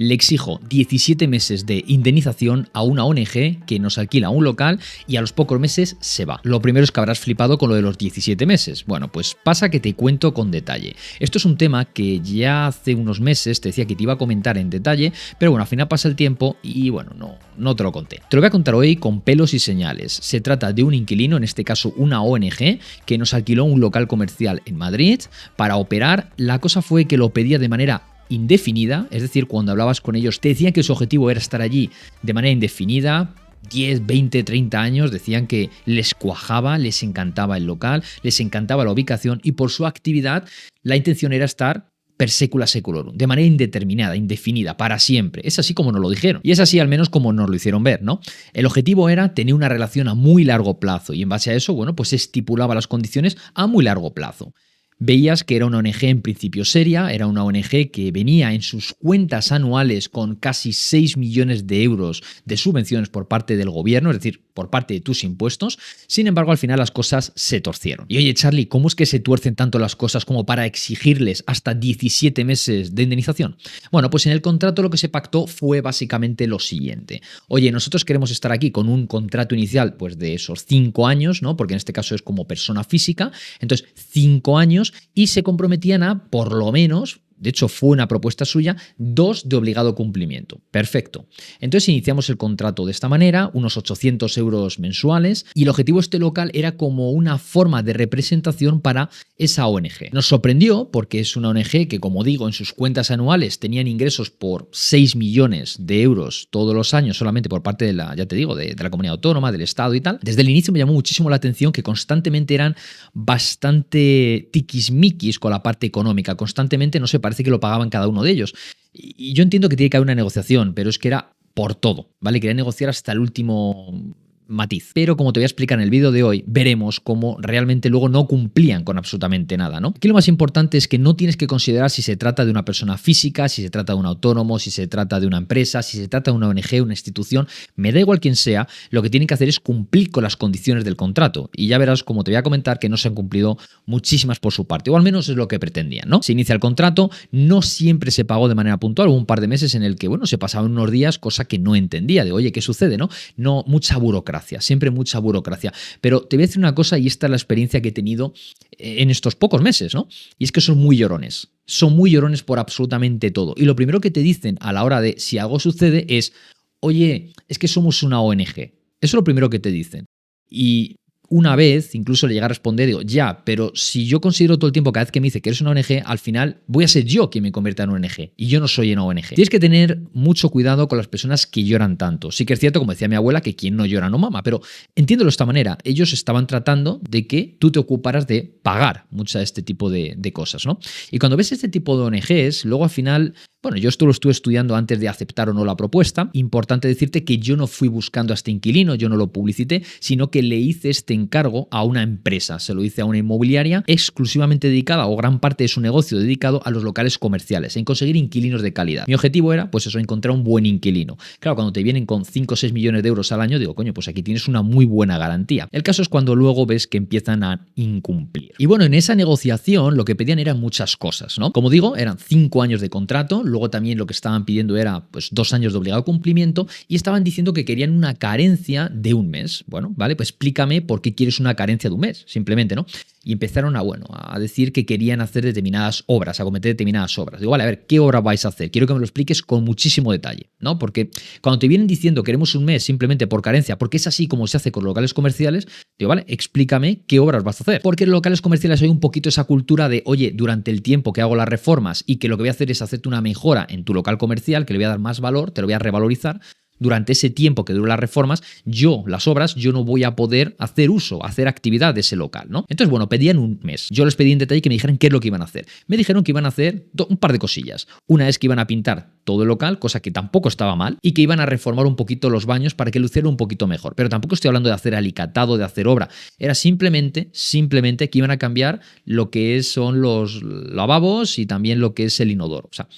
le exijo 17 meses de indemnización a una ONG que nos alquila un local y a los pocos meses se va. Lo primero es que habrás flipado con lo de los 17 meses. Bueno, pues pasa que te cuento con detalle. Esto es un tema que ya hace unos meses te decía que te iba a comentar en detalle, pero bueno, al final pasa el tiempo y bueno, no te lo conté. Te lo voy a contar hoy con pelos y señales. Se trata de un inquilino, en este caso una ONG, que nos alquiló un local comercial en Madrid para operar. La cosa fue que lo pedía de manera indefinida, es decir, cuando hablabas con ellos te decían que su objetivo era estar allí de manera indefinida, 10, 20, 30 años, decían que les cuajaba, les encantaba el local, les encantaba la ubicación y por su actividad la intención era estar per secula seculorum, de manera indeterminada, indefinida, para siempre. Es así como nos lo dijeron. Y es así al menos como nos lo hicieron ver, ¿no? El objetivo era tener una relación a muy largo plazo y en base a eso, bueno, pues se estipulaba las condiciones a muy largo plazo. Veías que era una ONG en principio seria, era una ONG que venía en sus cuentas anuales con casi 6 millones de euros de subvenciones por parte del gobierno, es decir, por parte de tus impuestos. Sin embargo, al final las cosas se torcieron. Y oye, Charlie, ¿cómo es que se tuercen tanto las cosas como para exigirles hasta 17 meses de indemnización? Bueno, pues en el contrato lo que se pactó fue básicamente lo siguiente. Oye, nosotros queremos estar aquí con un contrato inicial pues de esos 5 años, ¿no? Porque en este caso es como persona física. Entonces, 5 años y se comprometían a, por lo menos, de hecho fue una propuesta suya, 2 de obligado cumplimiento. Perfecto. Entonces iniciamos el contrato de esta manera, unos 800 euros mensuales, y el objetivo de este local era como una forma de representación para esa ONG. Nos sorprendió porque es una ONG que, como digo, en sus cuentas anuales tenían ingresos por 6 millones de euros todos los años solamente por parte de la, ya te digo, de la comunidad autónoma, del Estado y tal. Desde el inicio me llamó muchísimo la atención que constantemente eran bastante tiquismiquis con la parte económica, constantemente, no sé, parece que lo pagaban cada uno de ellos. Y yo entiendo que tiene que haber una negociación, pero es que era por todo, ¿vale? Quería negociar hasta el último matiz. Pero como te voy a explicar en el vídeo de hoy, veremos cómo realmente luego no cumplían con absolutamente nada, ¿no? Aquí lo más importante es que no tienes que considerar si se trata de una persona física, si se trata de un autónomo, si se trata de una empresa, si se trata de una ONG, una institución, me da igual quién sea, lo que tienen que hacer es cumplir con las condiciones del contrato. Y ya verás, como te voy a comentar, que no se han cumplido muchísimas por su parte, o al menos es lo que pretendían, ¿no? Se inicia el contrato, no siempre se pagó de manera puntual, hubo un par de meses en el que, bueno, se pasaban unos días, cosa que no entendía, de oye, ¿qué sucede, no? No, mucha burocracia. Siempre mucha burocracia. Pero te voy a decir una cosa y esta es la experiencia que he tenido en estos pocos meses, ¿no? Y es que son muy llorones. Son muy llorones por absolutamente todo. Y lo primero que te dicen a la hora de si algo sucede es, oye, es que somos una ONG. Eso es lo primero que te dicen. Y una vez incluso le llega a responder, digo, ya, pero si yo considero todo el tiempo cada vez que me dice que eres una ONG, al final voy a ser yo quien me convierta en ONG y yo no soy una ONG. Tienes que tener mucho cuidado con las personas que lloran tanto. Sí que es cierto, como decía mi abuela, que quien no llora no mama, pero entiéndelo de esta manera. Ellos estaban tratando de que tú te ocuparas de pagar mucho de este tipo de cosas, ¿no? Y cuando ves este tipo de ONGs, luego al final... Bueno, yo esto lo estuve estudiando antes de aceptar o no la propuesta. Importante decirte que yo no fui buscando a este inquilino, yo no lo publicité, sino que le hice este encargo a una empresa. Se lo hice a una inmobiliaria exclusivamente dedicada, o gran parte de su negocio dedicado a los locales comerciales, en conseguir inquilinos de calidad. Mi objetivo era, pues eso, encontrar un buen inquilino. Claro, cuando te vienen con 5 o 6 millones de euros al año, digo, coño, pues aquí tienes una muy buena garantía. El caso es cuando luego ves que empiezan a incumplir. Y bueno, en esa negociación lo que pedían eran muchas cosas, ¿no? Como digo, eran 5 años de contrato. Luego también lo que estaban pidiendo era pues 2 años de obligado cumplimiento y estaban diciendo que querían una carencia de un mes. Bueno, vale, pues explícame por qué quieres una carencia de un mes, simplemente, ¿no? Y empezaron a decir que querían hacer determinadas obras, a cometer determinadas obras. Digo, vale, a ver, ¿qué obra vais a hacer? Quiero que me lo expliques con muchísimo detalle, ¿no? Porque cuando te vienen diciendo queremos un mes simplemente por carencia, porque es así como se hace con los locales comerciales, digo, vale, explícame qué obras vas a hacer. Porque en los locales comerciales hay un poquito esa cultura de, oye, durante el tiempo que hago las reformas y que lo que voy a hacer es hacerte una mejora en tu local comercial, que le voy a dar más valor, te lo voy a revalorizar. Durante ese tiempo que duran las reformas, las obras, yo no voy a poder hacer uso, hacer actividad de ese local, ¿no? Entonces, bueno, pedían un mes. Yo les pedí en detalle que me dijeran qué es lo que iban a hacer. Me dijeron que iban a hacer un par de cosillas. Una es que iban a pintar todo el local, cosa que tampoco estaba mal, y que iban a reformar un poquito los baños para que luciera un poquito mejor. Pero tampoco estoy hablando de hacer alicatado, de hacer obra. Era simplemente que iban a cambiar lo que son los lavabos y también lo que es el inodoro. O sea,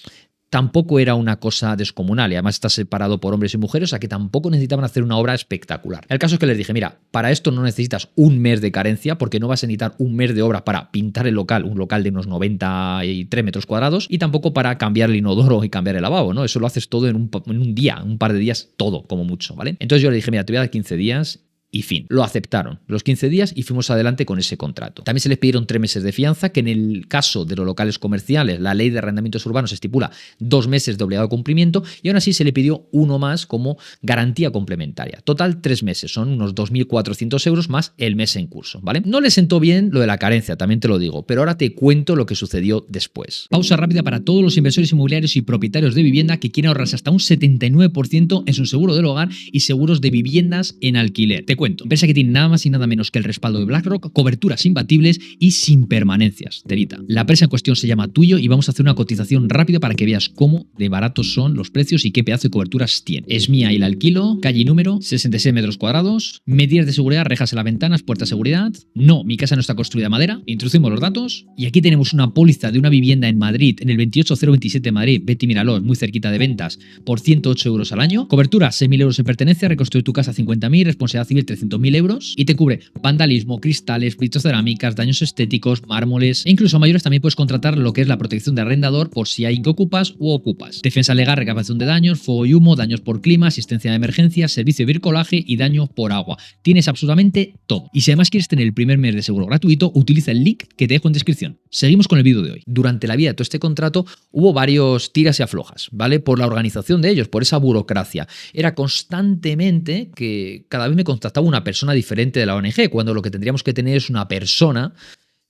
tampoco era una cosa descomunal y además está separado por hombres y mujeres, o sea que tampoco necesitaban hacer una obra espectacular. El caso es que les dije, mira, para esto no necesitas un mes de carencia porque no vas a necesitar un mes de obra para pintar el local, un local de unos 93 metros cuadrados y tampoco para cambiar el inodoro y cambiar el lavabo, ¿no? Eso lo haces todo en un día, un par de días, todo como mucho, ¿vale? Entonces yo le dije, mira, te voy a dar 15 días y fin. Lo aceptaron los 15 días y fuimos adelante con ese contrato. También se les pidieron 3 meses de fianza, que en el caso de los locales comerciales, la ley de arrendamientos urbanos estipula 2 meses de obligado cumplimiento y aún así se le pidió uno más como garantía complementaria. Total 3 meses, son unos 2.400 euros más el mes en curso, ¿vale? No le sentó bien lo de la carencia, también te lo digo, pero ahora te cuento lo que sucedió después. Pausa rápida para todos los inversores inmobiliarios y propietarios de vivienda que quieren ahorrarse hasta un 79% en su seguro del hogar y seguros de viviendas en alquiler. Te cuento. Empresa que tiene nada más y nada menos que el respaldo de BlackRock, coberturas imbatibles y sin permanencias. Terita. La empresa en cuestión se llama Tuyo y vamos a hacer una cotización rápida para que veas cómo de baratos son los precios y qué pedazo de coberturas tiene. Es mía y la alquilo, calle y número, 66 metros cuadrados, medidas de seguridad, rejas en las ventanas, puertas de seguridad. No, mi casa no está construida de madera. Introducimos los datos y aquí tenemos una póliza de una vivienda en Madrid, en el 28027 de Madrid, Betty Miraló, muy cerquita de Ventas, por 108 euros al año. Cobertura, 6.000 euros en pertenencia, reconstruir tu casa 50.000, responsabilidad civil 300.000 euros y te cubre vandalismo, cristales, cerámicas, daños estéticos, mármoles e incluso a mayores también puedes contratar lo que es la protección de arrendador por si hay incocupas u ocupas. Defensa legal, recapacitación de daños, fuego y humo, daños por clima, asistencia de emergencia, servicio de bricolaje y daño por agua. Tienes absolutamente todo. Y si además quieres tener el primer mes de seguro gratuito, utiliza el link que te dejo en descripción. Seguimos con el vídeo de hoy. Durante la vida de todo este contrato hubo varios tiras y aflojas, ¿vale? Por la organización de ellos, por esa burocracia. Era constantemente que cada vez me contactaba una persona diferente de la ONG, cuando lo que tendríamos que tener es una persona.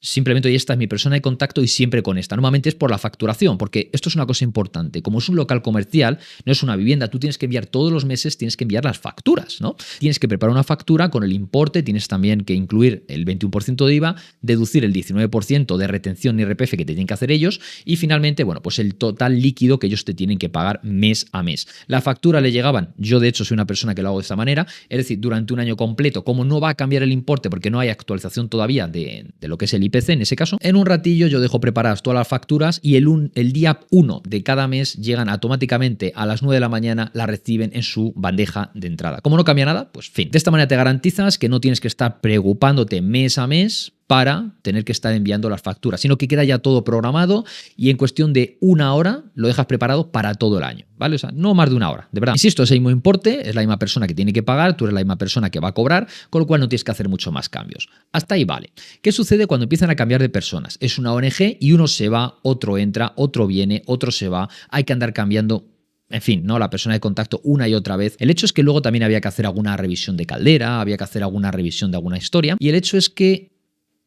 Simplemente, oye, esta es mi persona de contacto y siempre con esta. Normalmente es por la facturación, porque esto es una cosa importante. Como es un local comercial, no es una vivienda, tú tienes que enviar todos los meses, tienes que enviar las facturas, ¿no? Tienes que preparar una factura con el importe, tienes también que incluir el 21% de IVA, deducir el 19% de retención y IRPF que te tienen que hacer ellos y finalmente, bueno, pues el total líquido que ellos te tienen que pagar mes a mes. La factura le llegaban, yo de hecho soy una persona que lo hago de esta manera, es decir, durante un año completo, como no va a cambiar el importe porque no hay actualización todavía de lo que es el IPC en ese caso, en un ratillo yo dejo preparadas todas las facturas y el día 1 de cada mes llegan automáticamente a las 9 de la mañana, la reciben en su bandeja de entrada. Como no cambia nada, pues fin. De esta manera te garantizas que no tienes que estar preocupándote mes a mes para tener que estar enviando las facturas, sino que queda ya todo programado y en cuestión de una hora lo dejas preparado para todo el año, ¿vale? O sea, no más de una hora, de verdad. Insisto, es el mismo importe, es la misma persona que tiene que pagar, tú eres la misma persona que va a cobrar, con lo cual no tienes que hacer mucho más cambios. Hasta ahí vale. ¿Qué sucede cuando empiezan a cambiar de personas? Es una ONG y uno se va, otro entra, otro viene, otro se va, hay que andar cambiando. En fin, ¿no? La persona de contacto una y otra vez. El hecho es que luego también había que hacer alguna revisión de caldera, había que hacer alguna revisión de alguna historia y el hecho es que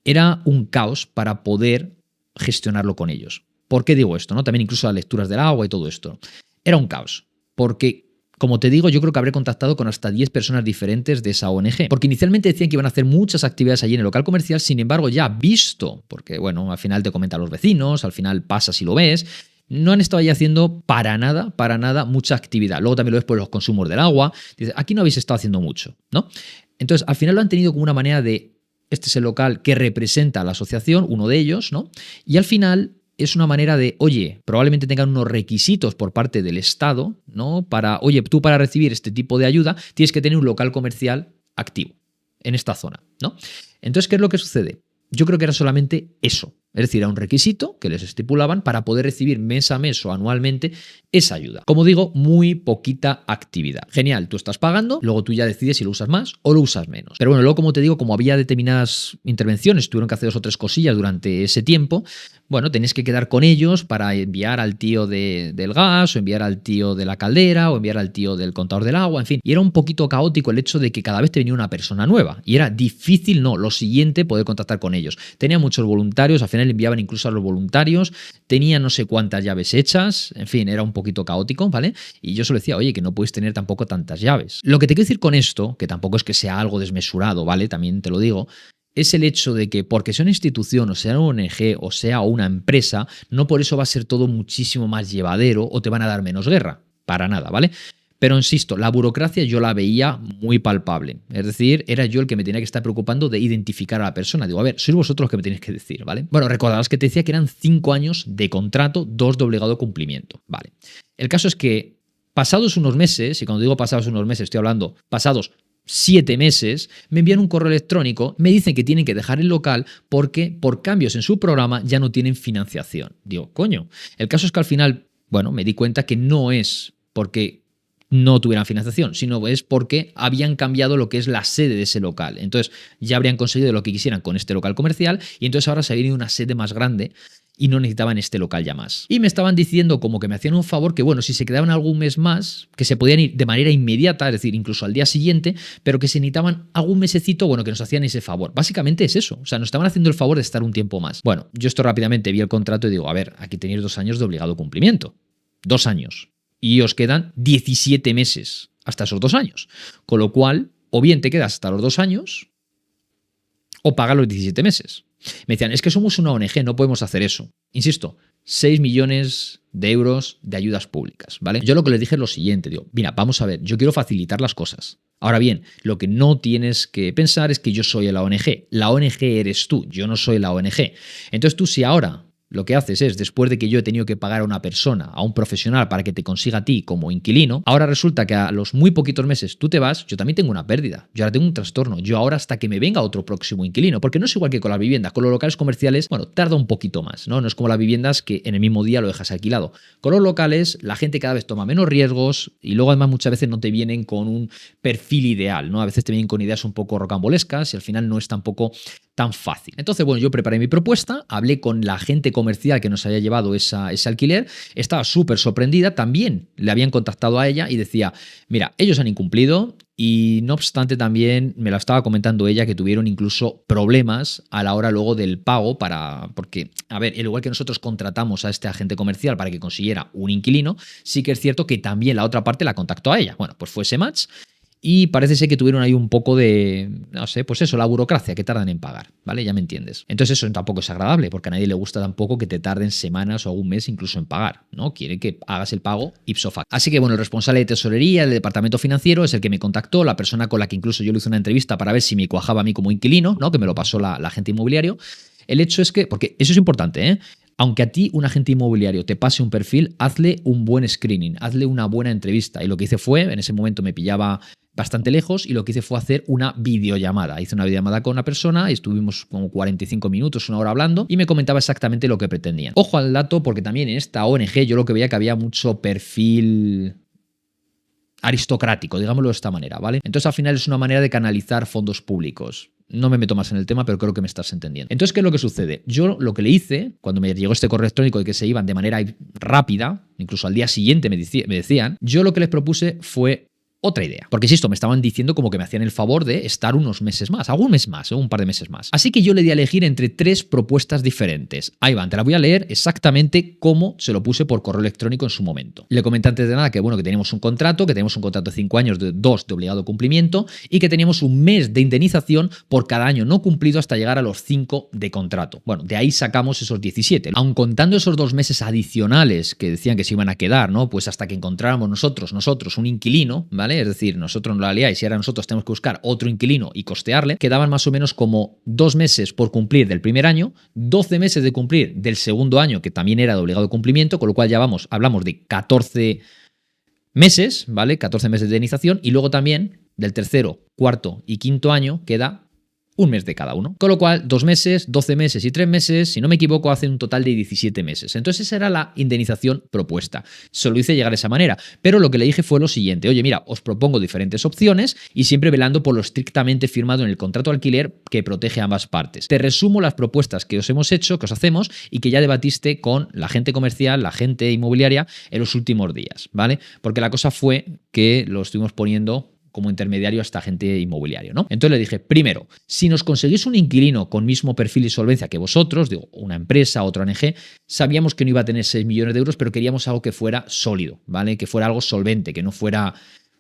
era un caos para poder gestionarlo con ellos. ¿Por qué digo esto? ¿No? También incluso las lecturas del agua y todo esto. Era un caos, porque, como te digo, yo creo que habré contactado con hasta 10 personas diferentes de esa ONG, porque inicialmente decían que iban a hacer muchas actividades allí en el local comercial, sin embargo, ya visto, porque bueno, al final te comentan los vecinos, al final pasas y lo ves, no han estado ahí haciendo para nada mucha actividad. Luego también lo ves por los consumos del agua. Dices, aquí no habéis estado haciendo mucho, ¿no? Entonces, al final lo han tenido como una manera de este es el local que representa a la asociación, uno de ellos, ¿no? Y al final es una manera de, oye, probablemente tengan unos requisitos por parte del Estado, ¿no? Para, oye, tú para recibir este tipo de ayuda tienes que tener un local comercial activo en esta zona, ¿no? Entonces, ¿qué es lo que sucede? Yo creo que era solamente eso. Es decir, era un requisito que les estipulaban para poder recibir mes a mes o anualmente esa ayuda. Como digo, muy poquita actividad. Genial, tú estás pagando, luego tú ya decides si lo usas más o lo usas menos. Pero bueno, luego como te digo, como había determinadas intervenciones, tuvieron que hacer 2 o 3 cosillas durante ese tiempo, bueno, tenías que quedar con ellos para enviar al tío del gas o enviar al tío de la caldera o enviar al tío del contador del agua, en fin. Y era un poquito caótico el hecho de que cada vez te venía una persona nueva y era difícil, no, lo siguiente, poder contactar con ellos. Tenía muchos voluntarios, al final le enviaban incluso a los voluntarios, tenían no sé cuántas llaves hechas, en fin, era un poquito caótico, ¿vale? Y yo solo decía, oye, que no puedes tener tampoco tantas llaves. Lo que te quiero decir con esto, que tampoco es que sea algo desmesurado, ¿vale? También te lo digo, es el hecho de que porque sea una institución o sea una ONG o sea una empresa, no por eso va a ser todo muchísimo más llevadero o te van a dar menos guerra, para nada, ¿vale? Pero insisto, la burocracia yo la veía muy palpable. Es decir, era yo el que me tenía que estar preocupando de identificar a la persona. Digo, a ver, sois vosotros los que me tenéis que decir, ¿vale? Bueno, recordarás que te decía que eran 5 años de contrato, 2 de obligado cumplimiento, ¿vale? El caso es que pasados unos meses, y cuando digo pasados unos meses estoy hablando pasados 7 meses, me envían un correo electrónico, me dicen que tienen que dejar el local porque por cambios en su programa ya no tienen financiación. Digo, coño, el caso es que al final, bueno, me di cuenta que no es porque no tuvieran financiación, sino es porque habían cambiado lo que es la sede de ese local. Entonces ya habrían conseguido lo que quisieran con este local comercial y entonces ahora se había ido a una sede más grande y no necesitaban este local ya más. Y me estaban diciendo como que me hacían un favor que, bueno, si se quedaban algún mes más, que se podían ir de manera inmediata, es decir, incluso al día siguiente, pero que se necesitaban algún mesecito, bueno, que nos hacían ese favor. Básicamente es eso, o sea, nos estaban haciendo el favor de estar un tiempo más. Bueno, yo esto rápidamente vi el contrato y digo, a ver, aquí tenéis 2 años de obligado cumplimiento. 2 años. Y os quedan 17 meses hasta esos 2 años. Con lo cual, o bien te quedas hasta los 2 años, o pagas los 17 meses. Me decían, es que somos una ONG, no podemos hacer eso. Insisto, 6 millones de euros de ayudas públicas, ¿vale? Yo lo que les dije es lo siguiente, digo, mira, vamos a ver, yo quiero facilitar las cosas. Ahora bien, lo que no tienes que pensar es que yo soy la ONG. La ONG eres tú, yo no soy la ONG. Entonces tú si ahora lo que haces es, después de que yo he tenido que pagar a una persona, a un profesional para que te consiga a ti como inquilino, ahora resulta que a los muy poquitos meses tú te vas, yo también tengo una pérdida, yo ahora tengo un trastorno, yo ahora hasta que me venga otro próximo inquilino, porque no es igual que con las viviendas, con los locales comerciales, bueno, tarda un poquito más, ¿no? No es como las viviendas que en el mismo día lo dejas alquilado. Con los locales la gente cada vez toma menos riesgos y luego además muchas veces no te vienen con un perfil ideal, ¿no? A veces te vienen con ideas un poco rocambolescas y al final no es tampoco tan fácil. Entonces, bueno, yo preparé mi propuesta, hablé con la agente comercial que nos había llevado ese alquiler, estaba súper sorprendida, también le habían contactado a ella y decía, mira, ellos han incumplido y no obstante también me la estaba comentando ella que tuvieron incluso problemas a la hora luego del pago porque, a ver, al igual que nosotros contratamos a este agente comercial para que consiguiera un inquilino, sí que es cierto que también la otra parte la contactó a ella. Bueno, pues fue ese match. Y parece ser que tuvieron ahí un poco de, no sé, pues eso, la burocracia que tardan en pagar, ¿vale? Ya me entiendes. Entonces eso tampoco es agradable, porque a nadie le gusta tampoco que te tarden semanas o algún mes incluso en pagar, ¿no? Quiere que hagas el pago ipso facto. Así que bueno, el responsable de tesorería del departamento financiero es el que me contactó, la persona con la que incluso yo le hice una entrevista para ver si me cuajaba a mí como inquilino, ¿no? Que me lo pasó la agente inmobiliario. El hecho es que, porque eso es importante, ¿eh? Aunque a ti un agente inmobiliario te pase un perfil, hazle un buen screening, hazle una buena entrevista. Y lo que hice fue, en ese momento me pillaba bastante lejos y lo que hice fue hacer una videollamada. Hice una videollamada con una persona y estuvimos como 45 minutos, una hora hablando y me comentaba exactamente lo que pretendían. Ojo al dato porque también en esta ONG yo lo que veía que había mucho perfil aristocrático, digámoslo de esta manera, ¿vale? Entonces al final es una manera de canalizar fondos públicos. No me meto más en el tema, pero creo que me estás entendiendo. Entonces, ¿qué es lo que sucede? Yo lo que le hice, cuando me llegó este correo electrónico de que se iban de manera rápida, incluso al día siguiente me decían, yo lo que les propuse fue otra idea. Porque, insisto, me estaban diciendo como que me hacían el favor de estar unos meses más, algún mes más, un par de meses más. Así que yo le di a elegir entre 3 propuestas diferentes. Ahí van, te la voy a leer exactamente cómo se lo puse por correo electrónico en su momento. Le comenté antes de nada que, bueno, que teníamos un contrato, de 5 años, de 2 de obligado cumplimiento y que teníamos un mes de indemnización por cada año no cumplido hasta llegar a los 5 de contrato. Bueno, de ahí sacamos esos 17. Aun contando esos 2 meses adicionales que decían que se iban a quedar, ¿no? Pues hasta que encontráramos nosotros un inquilino, ¿vale? Es decir, nosotros no la liáis y ahora nosotros tenemos que buscar otro inquilino y costearle, quedaban más o menos como 2 meses por cumplir del primer año, 12 meses de cumplir del segundo año, que también era de obligado cumplimiento, con lo cual ya hablamos de 14 meses, ¿vale? 14 meses de indemnización y luego también del tercero, cuarto y quinto año queda un mes de cada uno. Con lo cual, 2 meses, 12 meses y 3 meses, si no me equivoco, hacen un total de 17 meses. Entonces esa era la indemnización propuesta. Se lo hice llegar de esa manera. Pero lo que le dije fue lo siguiente. Oye, mira, os propongo diferentes opciones y siempre velando por lo estrictamente firmado en el contrato de alquiler que protege a ambas partes. Te resumo las propuestas que os hemos hecho, que os hacemos y que ya debatiste con la gente comercial, la gente inmobiliaria en los últimos días, ¿vale? Porque la cosa fue que lo estuvimos poniendo como intermediario a esta agente inmobiliario, ¿no? Entonces le dije, primero, si nos conseguís un inquilino con mismo perfil y solvencia que vosotros, digo, una empresa, otra ONG, sabíamos que no iba a tener 6 millones de euros, pero queríamos algo que fuera sólido, ¿vale? Que fuera algo solvente, que no fuera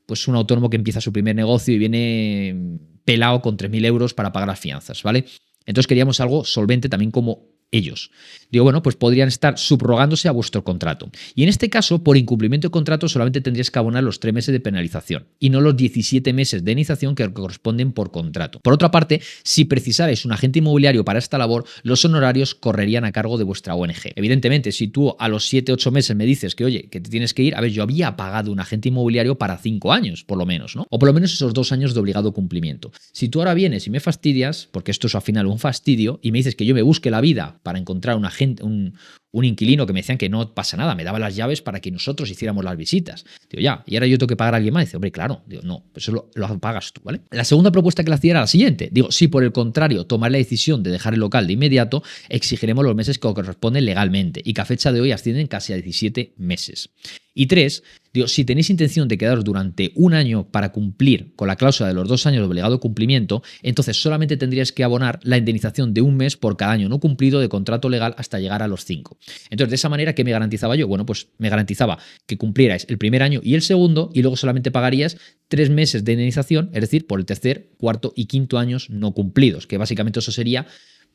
pues un autónomo que empieza su primer negocio y viene pelado con 3.000 euros para pagar las fianzas, ¿vale? Entonces queríamos algo solvente también como ellos. Digo, bueno, pues podrían estar subrogándose a vuestro contrato. Y en este caso, por incumplimiento de contrato, solamente tendrías que abonar los 3 meses de penalización y no los 17 meses de indemnización que corresponden por contrato. Por otra parte, si precisarais un agente inmobiliario para esta labor, los honorarios correrían a cargo de vuestra ONG. Evidentemente, si tú a los 7-8 meses me dices que, oye, que te tienes que ir, a ver, yo había pagado un agente inmobiliario para 5 años, por lo menos, ¿no? O por lo menos esos 2 años de obligado cumplimiento. Si tú ahora vienes y me fastidias, porque esto es al final un fastidio, y me dices que yo me busque la vida para encontrar un inquilino que me decían que no pasa nada, me daba las llaves para que nosotros hiciéramos las visitas. Digo, ya, y ahora yo tengo que pagar a alguien más. Dice, hombre, claro. Digo, no, pues eso lo pagas tú, ¿vale? La segunda propuesta que le hacía era la siguiente. Digo, si por el contrario tomar la decisión de dejar el local de inmediato, exigiremos los meses que corresponden legalmente y que a fecha de hoy ascienden casi a 17 meses. Y 3, digo, si tenéis intención de quedaros durante un año para cumplir con la cláusula de los 2 años de obligado cumplimiento, entonces solamente tendríais que abonar la indemnización de un mes por cada año no cumplido de contrato legal hasta llegar a los 5. Entonces, de esa manera, ¿qué me garantizaba yo? Bueno, pues me garantizaba que cumplierais el primer año y el segundo, y luego solamente pagarías 3 meses de indemnización, es decir, por el tercer, cuarto y quinto años no cumplidos, que básicamente eso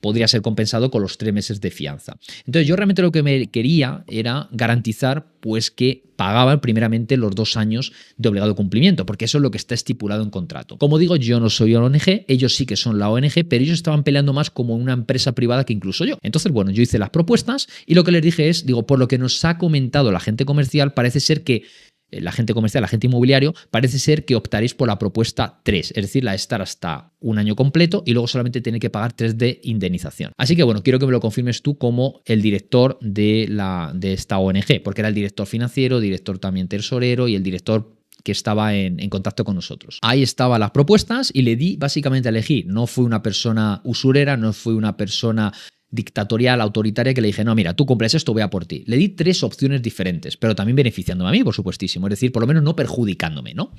podría ser compensado con los 3 meses de fianza. Entonces yo realmente lo que me quería era garantizar pues que pagaban primeramente los 2 años de obligado cumplimiento, porque eso es lo que está estipulado en contrato. Como digo, yo no soy la ONG, ellos sí que son la ONG, pero ellos estaban peleando más como una empresa privada que incluso yo. Entonces, bueno, yo hice las propuestas y lo que les dije es, digo, por lo que nos ha comentado la agente comercial, parece ser que el agente comercial, el agente inmobiliario, parece ser que optaréis por la propuesta 3, es decir, la de estar hasta un año completo y luego solamente tiene que pagar 3 de indemnización. Así que bueno, quiero que me lo confirmes tú como el director de esta ONG, porque era el director financiero, director también tesorero y el director que estaba en contacto con nosotros. Ahí estaban las propuestas y le di básicamente a elegir. No fui una persona usurera, no fui una persona dictatorial, autoritaria, que le dije, no, mira, tú compras esto, voy a por ti. Le di 3 opciones diferentes, pero también beneficiándome a mí, por supuestísimo, es decir, por lo menos no perjudicándome, ¿no?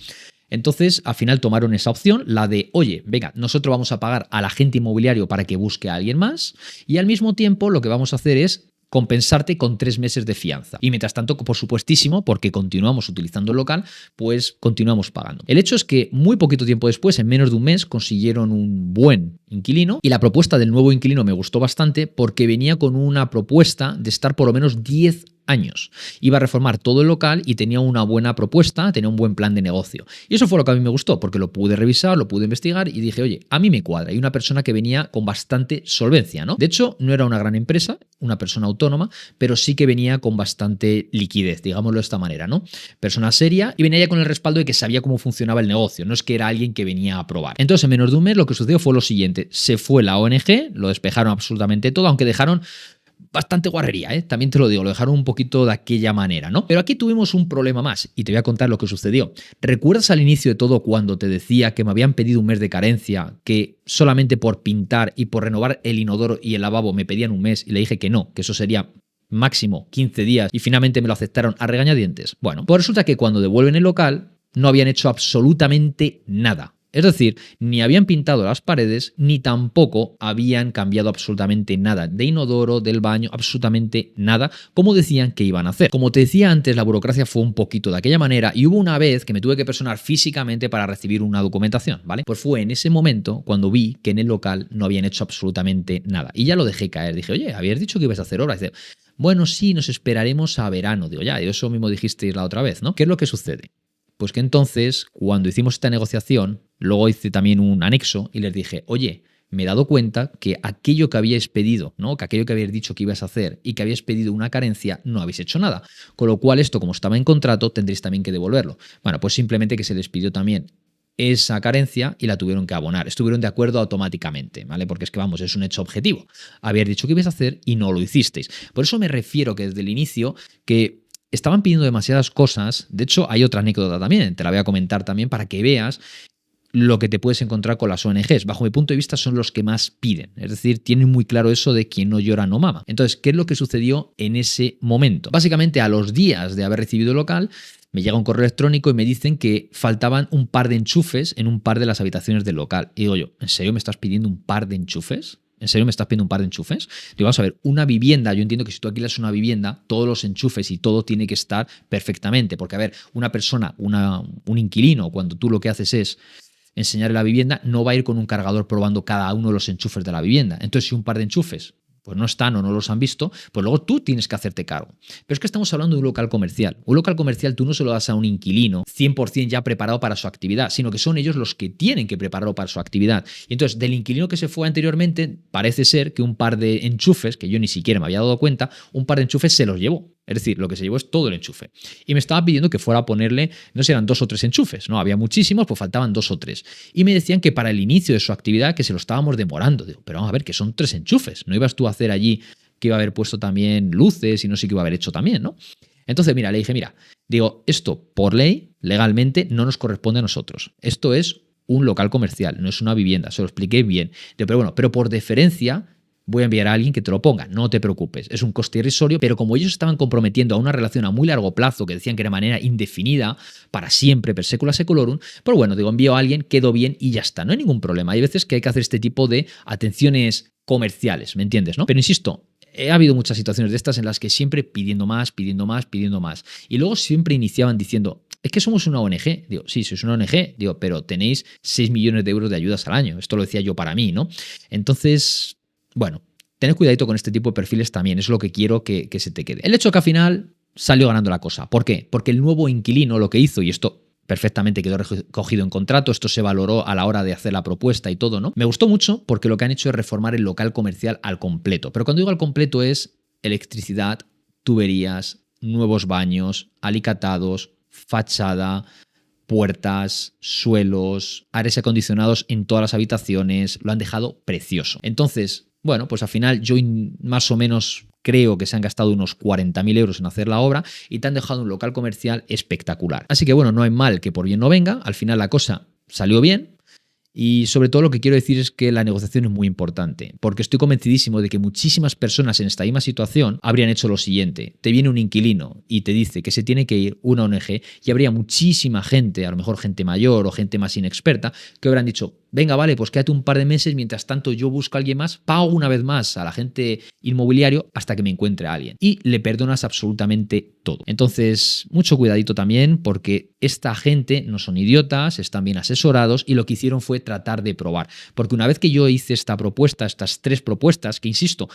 Entonces, al final tomaron esa opción, la de, oye, venga, nosotros vamos a pagar al agente inmobiliario para que busque a alguien más y al mismo tiempo lo que vamos a hacer es compensarte con 3 meses de fianza. Y mientras tanto, por supuestísimo, porque continuamos utilizando el local, pues continuamos pagando. El hecho es que muy poquito tiempo después, en menos de un mes, consiguieron un buen inquilino y la propuesta del nuevo inquilino me gustó bastante porque venía con una propuesta de estar por lo menos 10 años. Iba a reformar todo el local y tenía una buena propuesta, tenía un buen plan de negocio. Y eso fue lo que a mí me gustó, porque lo pude revisar, lo pude investigar y dije, oye, a mí me cuadra. Y una persona que venía con bastante solvencia, ¿no? De hecho, no era una gran empresa, una persona autónoma, pero sí que venía con bastante liquidez, digámoslo de esta manera, ¿no? Persona seria y venía ya con el respaldo de que sabía cómo funcionaba el negocio, no es que era alguien que venía a probar. Entonces, en menos de un mes, lo que sucedió fue lo siguiente. Se fue la ONG, lo despejaron absolutamente todo, aunque dejaron bastante guarrería, ¿eh? También te lo digo, lo dejaron un poquito de aquella manera, ¿no? Pero aquí tuvimos un problema más y te voy a contar lo que sucedió. ¿Recuerdas al inicio de todo cuando te decía que me habían pedido un mes de carencia, que solamente por pintar y por renovar el inodoro y el lavabo me pedían un mes y le dije que no, que eso sería máximo 15 días y finalmente me lo aceptaron a regañadientes? Bueno, pues resulta que cuando devuelven el local no habían hecho absolutamente nada. Es decir, ni habían pintado las paredes, ni tampoco habían cambiado absolutamente nada de inodoro, del baño, absolutamente nada, como decían que iban a hacer. Como te decía antes, la burocracia fue un poquito de aquella manera y hubo una vez que me tuve que personar físicamente para recibir una documentación, ¿vale? Pues fue en ese momento cuando vi que en el local no habían hecho absolutamente nada. Y ya lo dejé caer. Dije, oye, habías dicho que ibas a hacer obras. Dice, bueno, sí, nos esperaremos a verano. Digo, ya, eso mismo dijisteis la otra vez, ¿no? ¿Qué es lo que sucede? Pues que entonces, cuando hicimos esta negociación, luego hice también un anexo y les dije, oye, me he dado cuenta que aquello que habíais pedido, ¿no? Que aquello que habíais dicho que ibas a hacer y que habíais pedido una carencia, no habéis hecho nada. Con lo cual, esto, como estaba en contrato, tendréis también que devolverlo. Bueno, pues simplemente que se les pidió también esa carencia y la tuvieron que abonar. Estuvieron de acuerdo automáticamente, ¿vale? Porque es que, vamos, es un hecho objetivo. Habíais dicho que ibais a hacer y no lo hicisteis. Por eso me refiero que desde el inicio que estaban pidiendo demasiadas cosas. De hecho, hay otra anécdota también, te la voy a comentar también para que veas lo que te puedes encontrar con las ONGs. Bajo mi punto de vista son los que más piden. Es decir, tienen muy claro eso de quien no llora no mama. Entonces, ¿qué es lo que sucedió en ese momento? Básicamente, a los días de haber recibido el local, me llega un correo electrónico y me dicen que faltaban un par de enchufes en un par de las habitaciones del local. Y digo yo, ¿en serio me estás pidiendo un par de enchufes? ¿En serio me estás pidiendo un par de enchufes? Digo, vamos a ver, una vivienda, yo entiendo que si tú alquilas una vivienda, todos los enchufes y todo tiene que estar perfectamente, porque a ver, una persona, un inquilino, cuando tú lo que haces es enseñarle la vivienda, no va a ir con un cargador probando cada uno de los enchufes de la vivienda. Entonces, si un par de enchufes pues no están o no los han visto, pues luego tú tienes que hacerte cargo. Pero es que estamos hablando de un local comercial. Un local comercial tú no se lo das a un inquilino 100% ya preparado para su actividad, sino que son ellos los que tienen que prepararlo para su actividad. Y entonces, del inquilino que se fue anteriormente, parece ser que un par de enchufes, que yo ni siquiera me había dado cuenta, un par de enchufes se los llevó. Es decir, lo que se llevó es todo el enchufe. Y me estaba pidiendo que fuera a ponerle, no sé, eran 2 o 3 enchufes, ¿no? Había muchísimos, pues faltaban 2 o 3. Y me decían que para el inicio de su actividad que se lo estábamos demorando. Digo, pero vamos a ver, que son 3 enchufes. ¿No ibas tú a hacer allí que iba a haber puesto también luces y no sé qué iba a haber hecho también, ¿no? Entonces, mira, le dije, mira, digo, esto por ley, legalmente, no nos corresponde a nosotros. Esto es un local comercial, no es una vivienda. Se lo expliqué bien. Digo, pero bueno, pero por deferencia voy a enviar a alguien que te lo ponga, no te preocupes, es un coste irrisorio, pero como ellos estaban comprometiendo a una relación a muy largo plazo, que decían que era de manera indefinida, para siempre, per secula secolorum, pues bueno, digo, envío a alguien, quedó bien y ya está, no hay ningún problema. Hay veces que hay que hacer este tipo de atenciones comerciales, ¿me entiendes, no? Pero insisto, ha habido muchas situaciones de estas en las que siempre pidiendo más, pidiendo más, pidiendo más. Y luego siempre iniciaban diciendo, es que somos una ONG. Digo, sí, sois una ONG, digo, pero tenéis 6 millones de euros de ayudas al año. Esto lo decía yo para mí, ¿no? Entonces, bueno, tened cuidadito con este tipo de perfiles también, es lo que quiero que se te quede. El hecho que al final salió ganando la cosa. ¿Por qué? Porque el nuevo inquilino lo que hizo, y esto perfectamente quedó recogido en contrato, esto se valoró a la hora de hacer la propuesta y todo, ¿no? Me gustó mucho porque lo que han hecho es reformar el local comercial al completo. Pero cuando digo al completo es electricidad, tuberías, nuevos baños, alicatados, fachada, puertas, suelos, aires acondicionados en todas las habitaciones, lo han dejado precioso. Entonces, bueno, pues al final yo más o menos creo que se han gastado unos 40.000 euros en hacer la obra y te han dejado un local comercial espectacular. Así que bueno, no hay mal que por bien no venga, al final la cosa salió bien. Y sobre todo lo que quiero decir es que la negociación es muy importante, porque estoy convencidísimo de que muchísimas personas en esta misma situación habrían hecho lo siguiente. Te viene un inquilino y te dice que se tiene que ir una ONG y habría muchísima gente, a lo mejor gente mayor o gente más inexperta, que habrán dicho, venga, vale, pues quédate un par de meses, mientras tanto yo busco a alguien más, pago una vez más al agente inmobiliario hasta que me encuentre a alguien. Y le perdonas absolutamente todo. Entonces, mucho cuidadito también, porque esta gente no son idiotas, están bien asesorados y lo que hicieron fue tratar de probar. Porque una vez que yo hice esta propuesta, estas 3 propuestas, que insisto,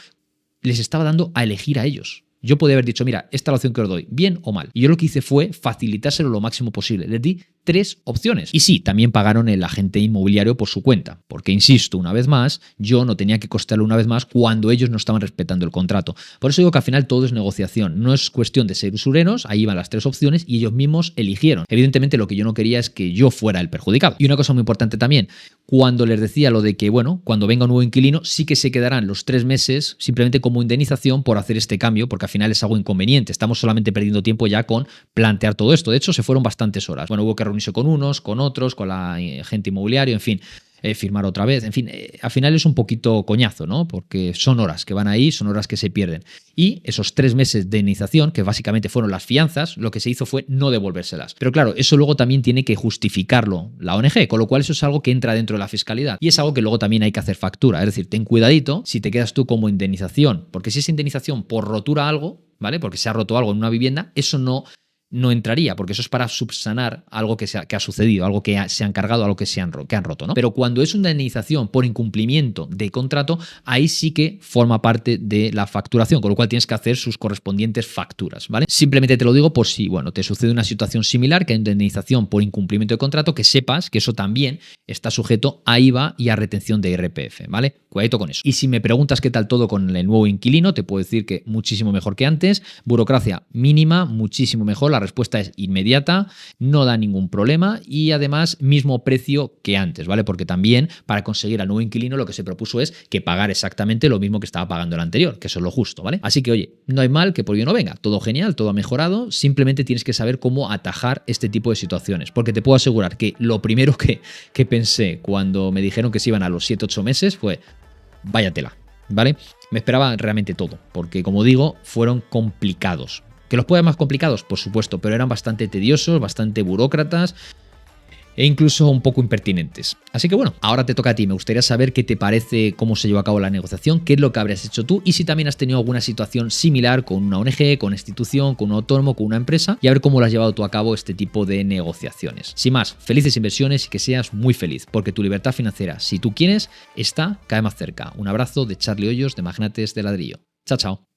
les estaba dando a elegir a ellos. Yo podía haber dicho, mira, esta es la opción que os doy, bien o mal. Y yo lo que hice fue facilitárselo lo máximo posible. Les di 3 opciones. Y sí, también pagaron el agente inmobiliario por su cuenta. Porque, insisto, una vez más, yo no tenía que costarle una vez más cuando ellos no estaban respetando el contrato. Por eso digo que al final todo es negociación. No es cuestión de ser usureros, ahí van las 3 opciones y ellos mismos eligieron. Evidentemente lo que yo no quería es que yo fuera el perjudicado. Y una cosa muy importante también, cuando les decía lo de que, bueno, cuando venga un nuevo inquilino, sí que se quedarán los 3 meses simplemente como indemnización por hacer este cambio, porque al final es algo inconveniente. Estamos solamente perdiendo tiempo ya con plantear todo esto. De hecho, se fueron bastantes horas. Bueno, hubo que reunirse con unos, con otros, con la agente inmobiliario, en fin. Firmar otra vez, en fin, al final es un poquito coñazo, ¿no? Porque son horas que van ahí, son horas que se pierden. Y esos 3 meses de indemnización, que básicamente fueron las fianzas, lo que se hizo fue no devolvérselas. Pero claro, eso luego también tiene que justificarlo la ONG, con lo cual eso es algo que entra dentro de la fiscalidad. Y es algo que luego también hay que hacer factura. Es decir, ten cuidadito si te quedas tú como indemnización, porque si es indemnización por rotura algo, ¿vale? Porque se ha roto algo en una vivienda, eso no entraría, porque eso es para subsanar algo que ha sucedido, algo que se han cargado, algo que han roto, ¿no? Pero cuando es una indemnización por incumplimiento de contrato, ahí sí que forma parte de la facturación, con lo cual tienes que hacer sus correspondientes facturas, ¿vale? Simplemente te lo digo por si, bueno, te sucede una situación similar, que hay indemnización por incumplimiento de contrato, que sepas que eso también está sujeto a IVA y a retención de IRPF, ¿vale? Cuidadito con eso. Y si me preguntas qué tal todo con el nuevo inquilino, te puedo decir que muchísimo mejor que antes, burocracia mínima, muchísimo mejor, la respuesta es inmediata, no da ningún problema y además mismo precio que antes, ¿vale? Porque también para conseguir al nuevo inquilino lo que se propuso es que pagar exactamente lo mismo que estaba pagando el anterior, que eso es lo justo, ¿vale? Así que, oye, no hay mal que por ello no venga, todo genial, todo ha mejorado, simplemente tienes que saber cómo atajar este tipo de situaciones, porque te puedo asegurar que lo primero que pensé cuando me dijeron que se iban a los 7-8 meses fue, vaya tela, ¿vale? Me esperaba realmente todo, porque como digo, fueron complicados. ¿Que los puede más complicados? Por supuesto, pero eran bastante tediosos, bastante burócratas. e incluso un poco impertinentes. Así que bueno, ahora te toca a ti. Me gustaría saber qué te parece, cómo se llevó a cabo la negociación, qué es lo que habrías hecho tú y si también has tenido alguna situación similar con una ONG, con una institución, con un autónomo, con una empresa y a ver cómo lo has llevado tú a cabo este tipo de negociaciones. Sin más, felices inversiones y que seas muy feliz, porque tu libertad financiera, si tú quieres, está cada vez más cerca. Un abrazo de Charlie Hoyos de Magnates de Ladrillo. Chao, chao.